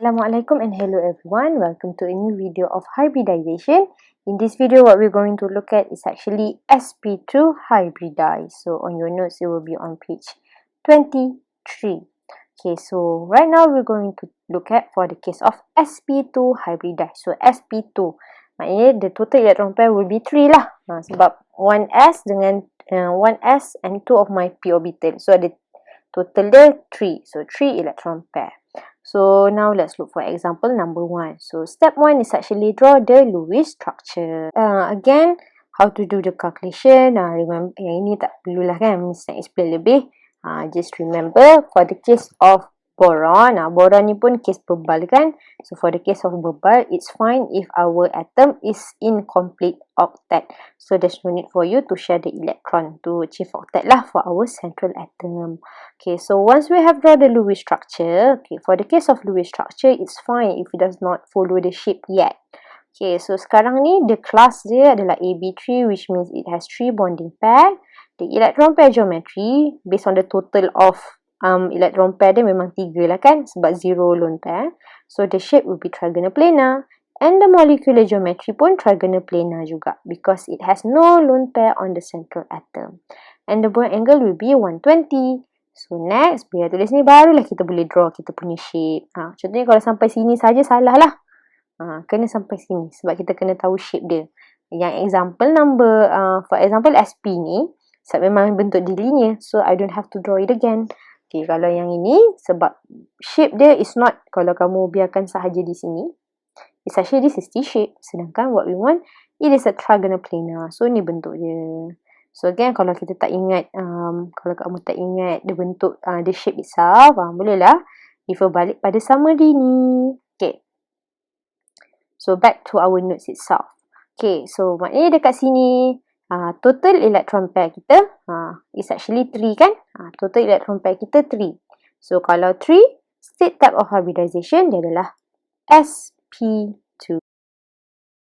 Assalamualaikum and hello everyone. Welcome to a new video of hybridization. In this video, what we're going to look at is actually sp² hybridized. So on your notes, it will be on page 23. Okay, so right now we're going to look at for the case of sp² hybridized. So sp², maknanya the total electron pair will be 3 lah. Sebab 1s dengan 1s and 2 of my p orbital. So the total dia 3. So 3 electron pair. So now let's look for example number 1. So step 1 is actually draw the Lewis structure. Again, how to do the calculation. Remember, yang ini tak perlulah kan, mesti explain lebih. Just remember for the case of boron. Boron ni pun case bebal kan. So for the case of bebal, it's fine if our atom is in complete octet. So there's no need for you to share the electron to achieve octet lah for our central atom. Okay, so once we have drawn the Lewis structure, okay, for the case of Lewis structure, it's fine if it does not follow the shape yet. Okay, so sekarang ni the class dia adalah AB3, which means it has 3 bonding pair. The electron pair geometry based on the total of electron pair dia memang 3 lah kan, sebab 0 lone pair. So the shape will be trigonal planar, and the molecular geometry pun trigonal planar juga because it has no lone pair on the central atom. And the bond angle will be 120. So next, biar tulis ni barulah kita boleh draw kita punya shape. Contohnya kalau sampai sini saja salah lah. Kena sampai sini sebab kita kena tahu shape dia. Yang example number, for example SP ni, sebab memang bentuk dia linear, so I don't have to draw it again. Okay, kalau yang ini, sebab shape dia is not, kalau kamu biarkan sahaja di sini, it's actually this is T-shape. Sedangkan what we want, it is a trigonal planar. So, ni bentuk dia. So, again, kalau kita tak ingat, kalau kamu tak ingat the bentuk, the shape itself, bolehlah refer balik pada summary ni. Okay. So, back to our notes itself. Okay, so maknanya dekat sini, total electron pair kita is actually 3 kan? Total electron pair kita 3. So kalau 3, state type of hybridization dia adalah sp².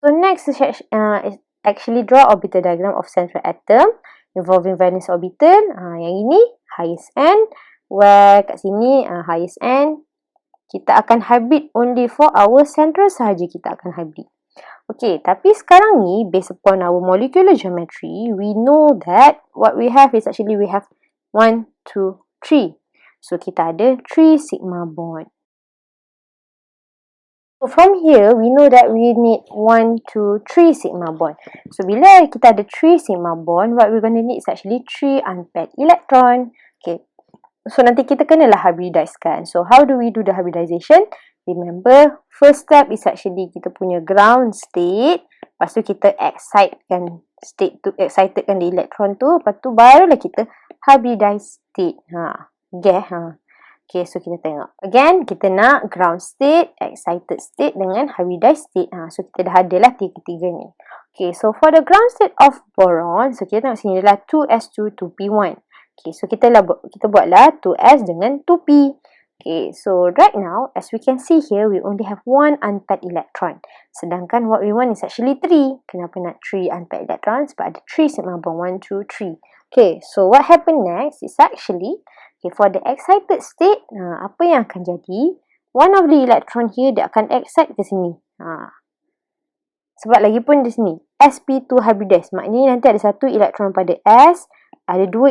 So next is actually draw orbital diagram of central atom involving valence orbital. Yang ini highest end, where kat sini highest end kita akan hybrid only for our central sahaja kita akan hybrid. Okay, tapi sekarang ni, based upon our molecular geometry, we know that what we have is actually we have 1, 2, 3. So, kita ada 3 sigma bond. So, from here, we know that we need 1, 2, 3 sigma bond. So, bila kita ada 3 sigma bond, what we're going to need is actually 3 unpaired electron. Okay, so nanti kita kenalah hybridize kan. So, how do we do the hybridization? Remember, first step is actually kita punya ground state. Lepas tu kita excitekan state tu, excitekan the electron tu. Lepas tu barulah kita hybridized state. Okay, so kita tengok. Again, kita nak ground state, excited state dengan hybridized state. So kita dah ada lah tiga-tiga ni. Okay, so for the ground state of boron, so kita tengok sini adalah 2s2, 2p1. Okay, so kita buatlah 2s dengan 2p. Okay, so right now, as we can see here, we only have 1 unpaired electron. Sedangkan what we want is actually 3. Kenapa nak 3 unpaired electrons? Sebab ada 3 sigma bond, 1, 2, 3. Okay, so what happened next is actually, okay, for the excited state, apa yang akan jadi? One of the electron here, dia akan excite ke sini. Sebab lagi pun di sini, sp² hybridized. Maknanya nanti ada satu elektron pada S, ada dua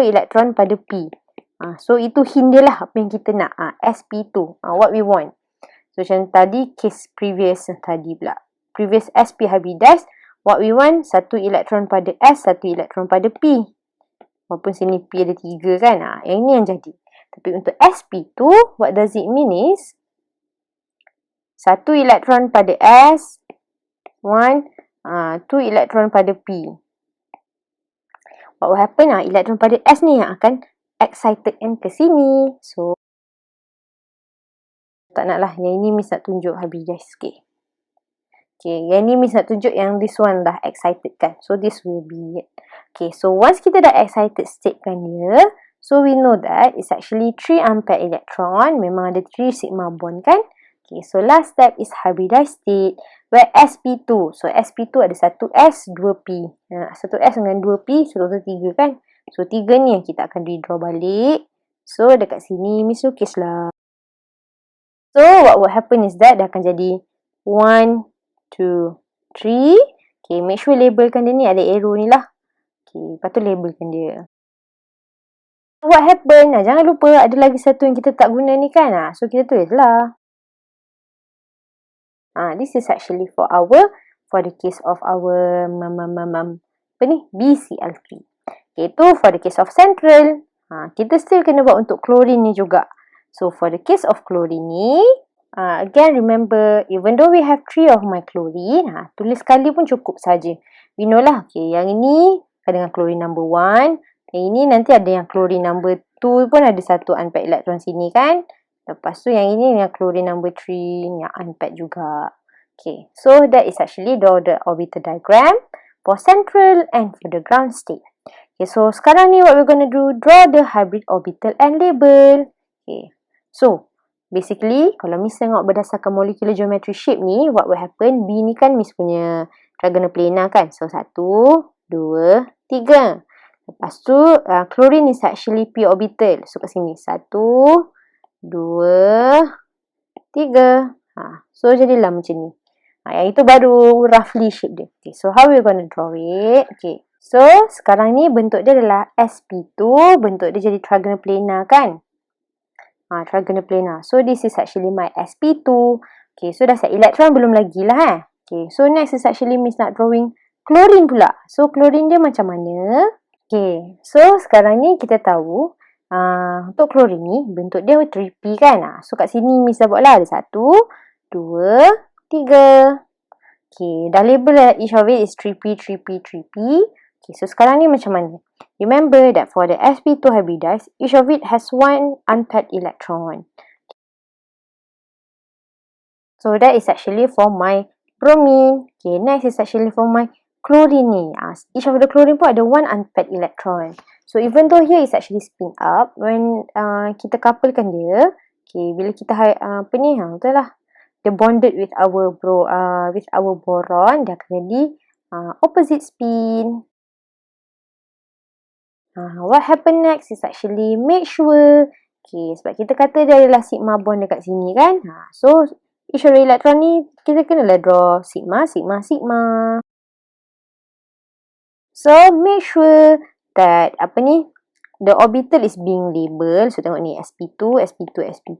elektron pada P. So itu hint dia lah apa yang kita nak. sp², what we want. So macam tadi case previous sp hybridized, what we want satu elektron pada S, satu elektron pada P. Walaupun sini P ada 3 kan. Yang ini yang jadi. Tapi untuk sp², what does it mean is satu elektron pada S, 2 elektron pada P. What will happen? Elektron pada S ni yang akan excited ke sini. So, tak nak lah. Yang ini Miss nak tunjuk hybridized sikit. Okay, yang ni Miss nak tunjuk yang this one dah excited kan. So, this will be it. Okay, so once kita dah excited state kan dia, so we know that it's actually 3 unpaired electron. Memang ada 3 sigma bond kan. Okay, so last step is hybridized state where sp². So sp² ada 1s, 2p. 1s dengan 2p, so total 3 kan. So 3 ni yang kita akan redraw balik. So, dekat sini Miss lukis lah. So, what will happen is that dia akan jadi 1, 2, 3. Okay, make sure labelkan dia ni, ada arrow ni lah. Okay, lepas tu labelkan dia. What happen? Jangan lupa ada lagi satu yang kita tak guna ni kan. So, kita tulis lah. This is actually for the case of our BCl₃. Okay, itu for the case of central. Kita still kena buat untuk chlorine ni juga. So, for the case of chlorine ni, again remember, even though we have 3 of my chlorine, tulis sekali pun cukup saja. We know lah, okay, yang ini ada dengan chlorine number 1. Yang ini nanti ada yang chlorine number 2 pun ada satu unpaired elektron sini kan. Lepas tu yang ini dengan chlorine number 3 yang unpaired juga. Okay, so that is actually draw the orbital diagram for central and for the ground state. Okay, so sekarang ni what we're going to do, draw the hybrid orbital and label. Okay, so basically kalau Miss tengok berdasarkan molecular geometry shape ni, what will happen, B ni kan Miss punya trigonal planar kan. So 1, 2, 3. Lepas tu chlorine is actually p orbital. So kat sini 1, 2, 3. So jadilah macam ni. Yang itu baru roughly shape dia. Okay, so how we gonna draw it? Okay, so sekarang ni bentuk dia adalah sp², bentuk dia jadi trigonal planar kan? Trigonal planar. So this is actually my sp². Okay, so dah set elektron belum lagi lah Okay, so next is actually Miss nak drawing chlorine pula. So chlorine dia macam mana? Okay, so sekarang ni kita tahu untuk chlorine ni bentuk dia 3p kan? So kat sini Miss dah buat lah, ada 1, 2, 3. Okay, dah label lah each of it is 3p, 3p, 3p. Okay, so sekarang ni macam mana? Remember that for the sp² hybridized, each of it has 1 unpaired electron. So that is actually for my bromine. Okay, next is actually for my chlorine ni. Each of the chlorine pun ada 1 unpaired electron. So even though here is actually spin up, when kita couplekan dia, okay, bila kita betul lah, dia bonded with our boron, dia akan jadi opposite spin. What happen next is actually make sure, okay, sebab kita kata dia adalah sigma bond dekat sini kan. So each of the electron ni kita kenalah draw sigma, sigma, sigma. So make sure that the orbital is being labeled. So tengok ni sp², sp², sp².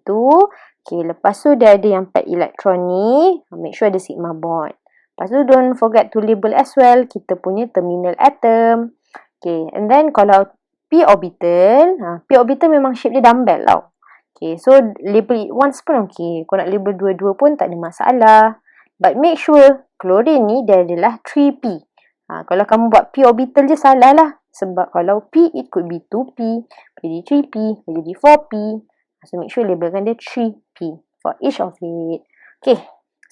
Okay, lepas tu dia ada yang paired electron ni. Make sure ada sigma bond. Lepas tu don't forget to label as well kita punya terminal atom. Okay, and then kalau p orbital, p orbital memang shape dia dumbbell tau. Okay, so label it once pun okay. Kau nak label dua-dua pun tak ada masalah. But make sure chlorine ni dia adalah 3p. Kalau kamu buat p orbital je salah lah. Sebab kalau p, it could be 2p, jadi 3p, jadi 4p. So make sure labelkan dia 3p for each of it. Okay,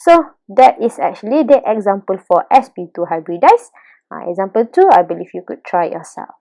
so that is actually the example for sp² hybridized. Example 2, I believe you could try yourself.